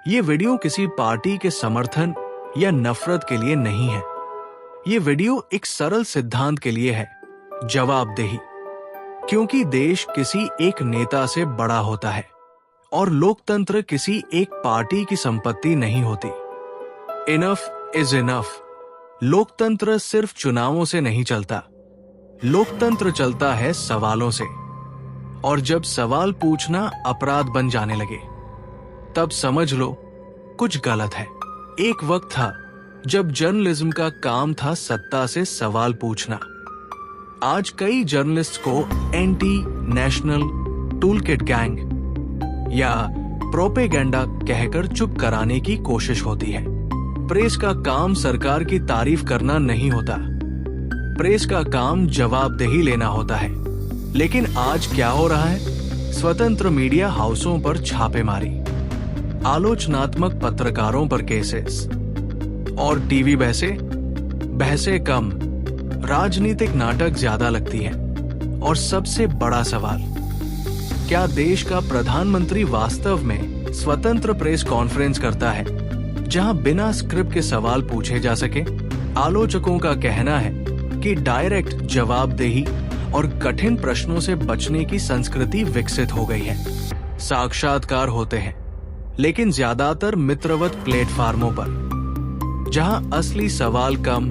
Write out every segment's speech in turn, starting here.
ये वीडियो किसी पार्टी के समर्थन या नफरत के लिए नहीं है। ये वीडियो एक सरल सिद्धांत के लिए है, जवाबदेही। क्योंकि देश किसी एक नेता से बड़ा होता है और लोकतंत्र किसी एक पार्टी की संपत्ति नहीं होती। Enough is enough. लोकतंत्र सिर्फ चुनावों से नहीं चलता, लोकतंत्र चलता है सवालों से। और जब सवाल पूछना अपराध बन जाने लगे, तब समझ लो कुछ गलत है। एक वक्त था जब जर्नलिज्म का काम था सत्ता से सवाल पूछना। आज कई जर्नलिस्ट को एंटी नेशनल टूलकिट गैंग या प्रोपेगेंडा कहकर चुप कराने की कोशिश होती है। प्रेस का काम सरकार की तारीफ करना नहीं होता, प्रेस का काम जवाबदेही लेना होता है। लेकिन आज क्या हो रहा है? स्वतंत्र मीडिया हाउसों पर छापेमारी, आलोचनात्मक पत्रकारों पर केसेस और टीवी बहसें कम, राजनीतिक नाटक ज्यादा लगती है। और सबसे बड़ा सवाल, क्या देश का प्रधानमंत्री वास्तव में स्वतंत्र प्रेस कॉन्फ्रेंस करता है जहां बिना स्क्रिप्ट के सवाल पूछे जा सके? आलोचकों का कहना है कि डायरेक्ट जवाबदेही और कठिन प्रश्नों से बचने की संस्कृति विकसित हो गई है। साक्षात्कार होते हैं, लेकिन ज्यादातर मित्रवत प्लेटफार्मों पर, जहां असली सवाल कम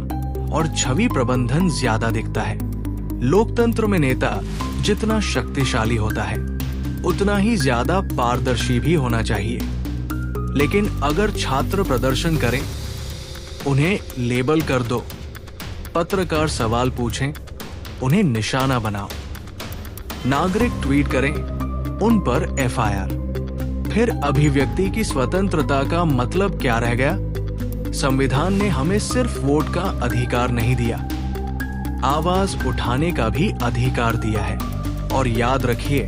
और छवि प्रबंधन ज्यादा दिखता है। लोकतंत्र में नेता जितना शक्तिशाली होता है, उतना ही ज्यादा पारदर्शी भी होना चाहिए। लेकिन अगर छात्र प्रदर्शन करें, उन्हें लेबल कर दो, पत्रकार सवाल पूछें, उन्हें निशाना बनाओ, नागरिक ट्वीट करें, उन पर एफआईआर, फिर अभिव्यक्ति की स्वतंत्रता का मतलब क्या रह गया? संविधान ने हमें सिर्फ वोट का अधिकार नहीं दिया, आवाज उठाने का भी अधिकार दिया है। और याद रखिए,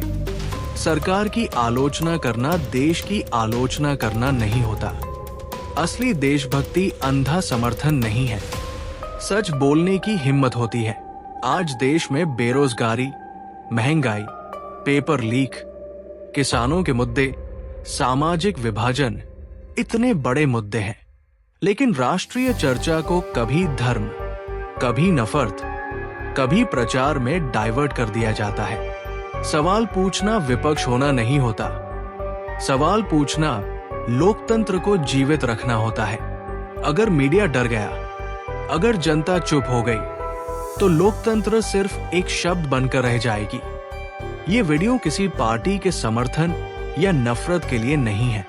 सरकार की आलोचना करना देश की आलोचना करना नहीं होता। असली देशभक्ति अंधा समर्थन नहीं है, सच बोलने की हिम्मत होती है। आज देश में बेरोजगारी, महंगाई, पेपर लीक, किसानों के मुद्दे, सामाजिक विभाजन इतने बड़े मुद्दे हैं, लेकिन राष्ट्रीय चर्चा को कभी धर्म, कभी नफरत, कभी प्रचार में डाइवर्ट कर दिया जाता है। सवाल पूछना विपक्ष होना नहीं होता, सवाल पूछना लोकतंत्र को जीवित रखना होता है। अगर मीडिया डर गया, अगर जनता चुप हो गई, तो लोकतंत्र सिर्फ एक शब्द बनकर रह जाएगी। ये वीडियो किसी पार्टी के समर्थन या नफरत के लिए नहीं है।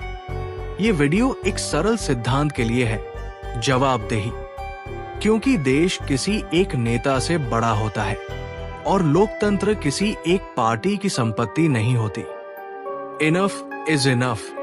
ये वीडियो एक सरल सिद्धांत के लिए है, जवाबदेही। क्योंकि देश किसी एक नेता से बड़ा होता है और लोकतंत्र किसी एक पार्टी की संपत्ति नहीं होती। Enough is enough.